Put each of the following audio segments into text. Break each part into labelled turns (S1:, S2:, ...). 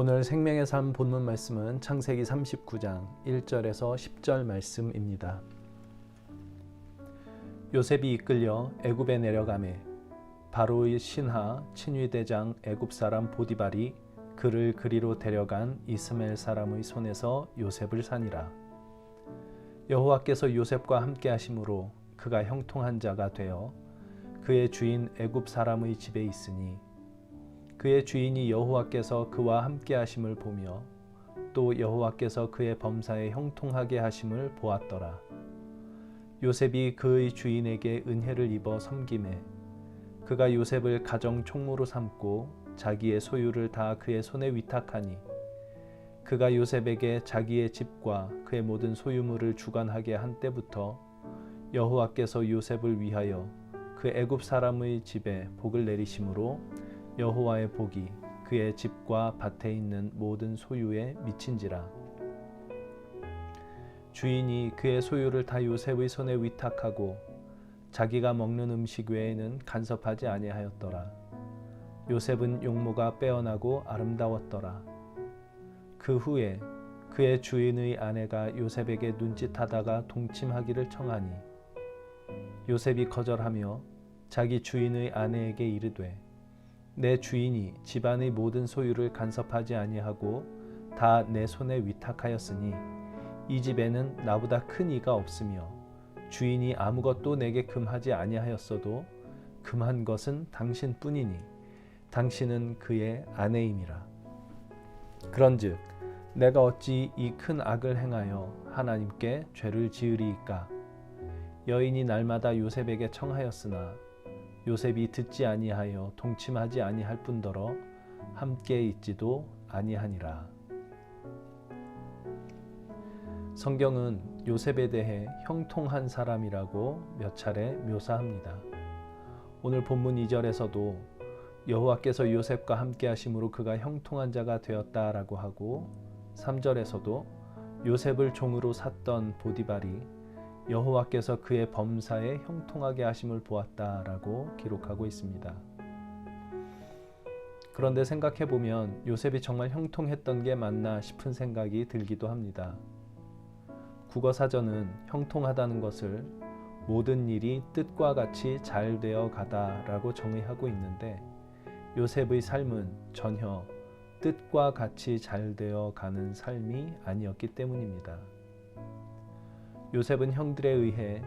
S1: 오늘 생명의 삶 본문 말씀은 창세기 39장 1절에서 10절 말씀입니다. 요셉이 이끌려 애굽에 내려가매 바로의 신하 친위대장 애굽 사람 보디발이 그를 그리로 데려간 이스마엘 사람의 손에서 요셉을 사니라. 여호와께서 요셉과 함께 하심으로 그가 형통한 자가 되어 그의 주인 애굽 사람의 집에 있으니 그의 주인이 여호와께서 그와 함께 하심을 보며 또 여호와께서 그의 범사에 형통하게 하심을 보았더라. 요셉이 그의 주인에게 은혜를 입어 섬기매 그가 요셉을 가정 총무로 삼고 자기의 소유를 다 그의 손에 위탁하니 그가 요셉에게 자기의 집과 그의 모든 소유물을 주관하게 한 때부터 여호와께서 요셉을 위하여 그 애굽 사람의 집에 복을 내리심으로 여호와의 복이 그의 집과 밭에 있는 모든 소유에 미친지라. 주인이 그의 소유를 다 요셉의 손에 위탁하고 자기가 먹는 음식 외에는 간섭하지 아니하였더라. 요셉은 용모가 빼어나고 아름다웠더라. 그 후에 그의 주인의 아내가 요셉에게 눈짓하다가 동침하기를 청하니 요셉이 거절하며 자기 주인의 아내에게 이르되 내 주인이 집안의 모든 소유를 간섭하지 아니하고 다 내 손에 위탁하였으니 이 집에는 나보다 큰 이가 없으며 주인이 아무것도 내게 금하지 아니하였어도 금한 것은 당신뿐이니 당신은 그의 아내임이라. 그런즉 내가 어찌 이 큰 악을 행하여 하나님께 죄를 지으리이까. 여인이 날마다 요셉에게 청하였으나 요셉이 듣지 아니하여 동침하지 아니할 뿐더러 함께 있지도 아니하니라. 성경은 요셉에 대해 형통한 사람이라고 몇 차례 묘사합니다. 오늘 본문 2절에서도 여호와께서 요셉과 함께 하심으로 그가 형통한 자가 되었다라고 하고 3절에서도 요셉을 종으로 샀던 보디발이 여호와께서 그의 범사에 형통하게 하심을 보았다라고 기록하고 있습니다. 그런데 생각해보면 요셉이 정말 형통했던 게 맞나 싶은 생각이 들기도 합니다. 국어사전은 형통하다는 것을 모든 일이 뜻과 같이 잘 되어 가다라고 정의하고 있는데 요셉의 삶은 전혀 뜻과 같이 잘 되어 가는 삶이 아니었기 때문입니다. 요셉은 형들에 의해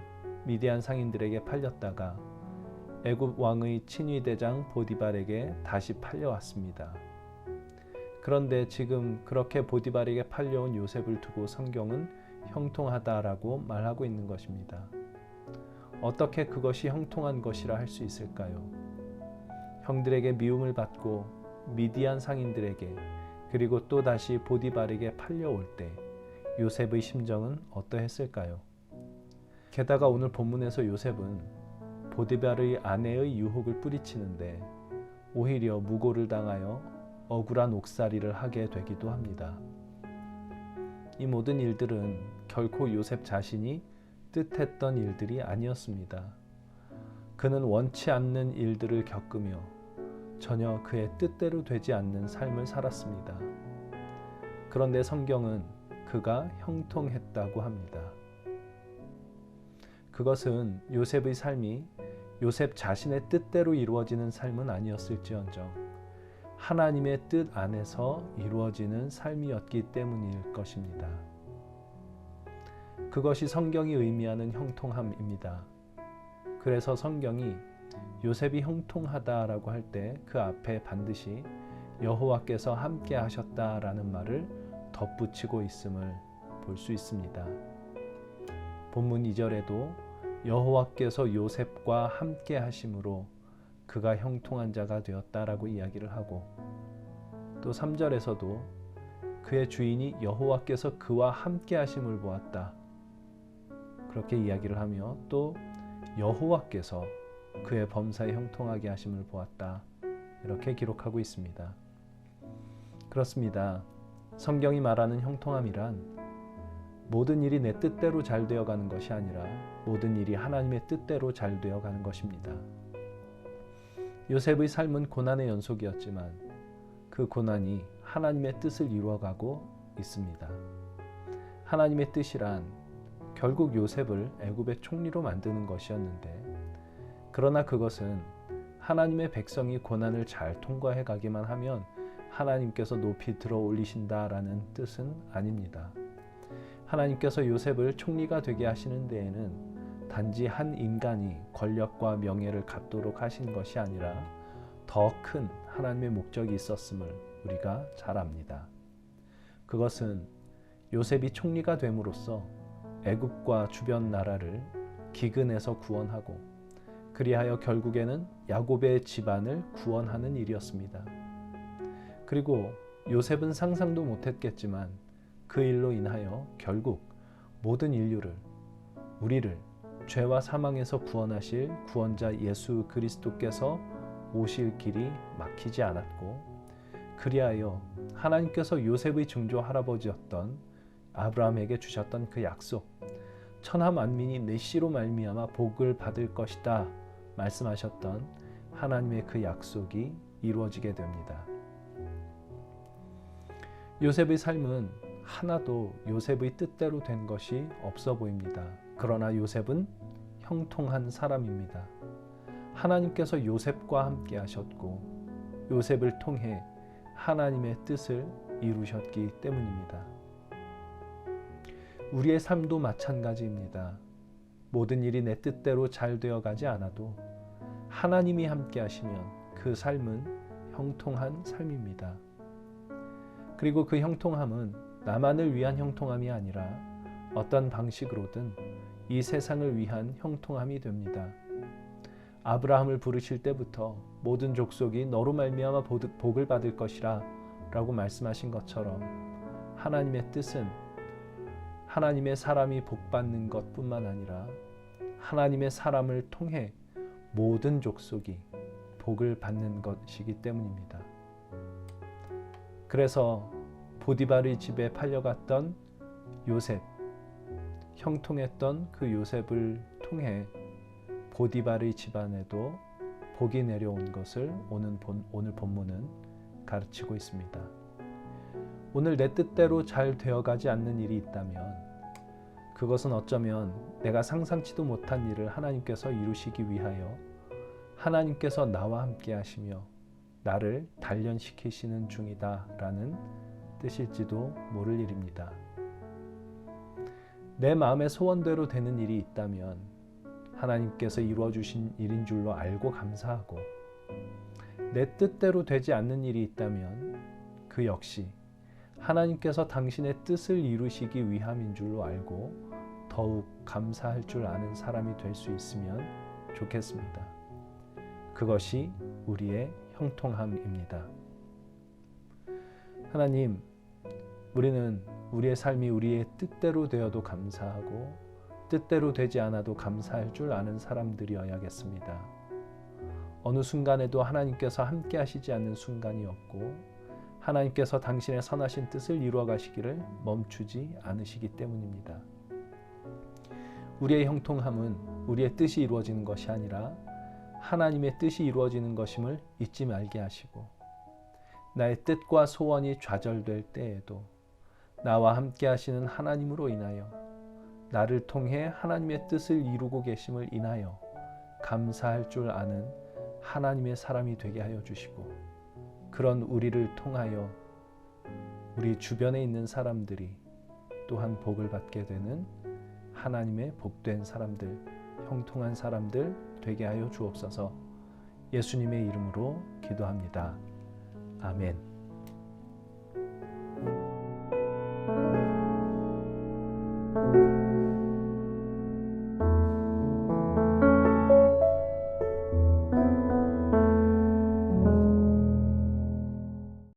S1: 미디안 상인들에게 팔렸다가 애굽 왕의 친위대장 보디발에게 다시 팔려왔습니다. 그런데 지금 그렇게 보디발에게 팔려온 요셉을 두고 성경은 형통하다라고 말하고 있는 것입니다. 어떻게 그것이 형통한 것이라 할 수 있을까요? 형들에게 미움을 받고 미디안 상인들에게 그리고 또다시 보디발에게 팔려올 때 요셉의 심정은 어떠했을까요? 게다가 오늘 본문에서 요셉은 보디발의 아내의 유혹을 뿌리치는데 오히려 무고를 당하여 억울한 옥살이를 하게 되기도 합니다. 이 모든 일들은 결코 요셉 자신이 뜻했던 일들이 아니었습니다. 그는 원치 않는 일들을 겪으며 전혀 그의 뜻대로 되지 않는 삶을 살았습니다. 그런데 성경은 그가 형통했다고 합니다. 그것은 요셉의 삶이 요셉 자신의 뜻대로 이루어지는 삶은 아니었을지언정 하나님의 뜻 안에서 이루어지는 삶이었기 때문일 것입니다. 그것이 성경이 의미하는 형통함입니다. 그래서 성경이 요셉이 형통하다라고 할 때 그 앞에 반드시 여호와께서 함께 하셨다라는 말을 덧붙이고 있음을 볼 수 있습니다. 본문 2절에도 여호와께서 요셉과 함께 하심으로 그가 형통한 자가 되었다라고 이야기를 하고 또 3절에서도 그의 주인이 여호와께서 그와 함께 하심을 보았다 그렇게 이야기를 하며 또 여호와께서 그의 범사에 형통하게 하심을 보았다 이렇게 기록하고 있습니다. 그렇습니다. 성경이 말하는 형통함이란 모든 일이 내 뜻대로 잘 되어가는 것이 아니라 모든 일이 하나님의 뜻대로 잘 되어가는 것입니다. 요셉의 삶은 고난의 연속이었지만 그 고난이 하나님의 뜻을 이루어가고 있습니다. 하나님의 뜻이란 결국 요셉을 애굽의 총리로 만드는 것이었는데, 그러나 그것은 하나님의 백성이 고난을 잘 통과해 가기만 하면 하나님께서 높이 들어 올리신다라는 뜻은 아닙니다. 하나님께서 요셉을 총리가 되게 하시는 데에는 단지 한 인간이 권력과 명예를 갖도록 하신 것이 아니라 더 큰 하나님의 목적이 있었음을 우리가 잘 압니다. 그것은 요셉이 총리가 됨으로써 애굽과 주변 나라를 기근에서 구원하고, 그리하여 결국에는 야곱의 집안을 구원하는 일이었습니다. 그리고 요셉은 상상도 못했겠지만 그 일로 인하여 결국 모든 인류를, 우리를 죄와 사망에서 구원하실 구원자 예수 그리스도께서 오실 길이 막히지 않았고, 그리하여 하나님께서 요셉의 증조 할아버지였던 아브라함에게 주셨던 그 약속, 천하 만민이 내 씨로 말미암아 복을 받을 것이다 말씀하셨던 하나님의 그 약속이 이루어지게 됩니다. 요셉의 삶은 하나도 요셉의 뜻대로 된 것이 없어 보입니다. 그러나 요셉은 형통한 사람입니다. 하나님께서 요셉과 함께 하셨고 요셉을 통해 하나님의 뜻을 이루셨기 때문입니다. 우리의 삶도 마찬가지입니다. 모든 일이 내 뜻대로 잘 되어가지 않아도 하나님이 함께 하시면 그 삶은 형통한 삶입니다. 그리고 그 형통함은 나만을 위한 형통함이 아니라 어떤 방식으로든 이 세상을 위한 형통함이 됩니다. 아브라함을 부르실 때부터 모든 족속이 너로 말미암아 복을 받을 것이라 라고 말씀하신 것처럼, 하나님의 뜻은 하나님의 사람이 복받는 것뿐만 아니라 하나님의 사람을 통해 모든 족속이 복을 받는 것이기 때문입니다. 그래서 보디발의 집에 팔려갔던 요셉, 형통했던 그 요셉을 통해 보디발의 집안에도 복이 내려온 것을 오늘 본문은 가르치고 있습니다. 오늘 내 뜻대로 잘 되어가지 않는 일이 있다면 그것은 어쩌면 내가 상상치도 못한 일을 하나님께서 이루시기 위하여 하나님께서 나와 함께 하시며 나를 단련시키시는 중이다 라는 뜻일지도 모를 일입니다. 내 마음의 소원대로 되는 일이 있다면 하나님께서 이루어주신 일인 줄로 알고 감사하고, 내 뜻대로 되지 않는 일이 있다면 그 역시 하나님께서 당신의 뜻을 이루시기 위함인 줄로 알고 더욱 감사할 줄 아는 사람이 될 수 있으면 좋겠습니다. 그것이 우리의 형통함입니다. 하나님, 우리는 우리의 삶이 우리의 뜻대로 되어도 감사하고 뜻대로 되지 않아도 감사할 줄 아는 사람들이어야겠습니다. 어느 순간에도 하나님께서 함께 하시지 않는 순간이 없고 하나님께서 당신의 선하신 뜻을 이루어 가시기를 멈추지 않으시기 때문입니다. 우리의 형통함은 우리의 뜻이 이루어지는 것이 아니라 하나님의 뜻이 이루어지는 것임을 잊지 말게 하시고, 나의 뜻과 소원이 좌절될 때에도 나와 함께 하시는 하나님으로 인하여, 나를 통해 하나님의 뜻을 이루고 계심을 인하여 감사할 줄 아는 하나님의 사람이 되게 하여 주시고, 그런 우리를 통하여 우리 주변에 있는 사람들이 또한 복을 받게 되는 하나님의 복된 사람들, 형통한 사람들 되게 하여 주옵소서. 예수님의 이름으로 기도합니다. 아멘.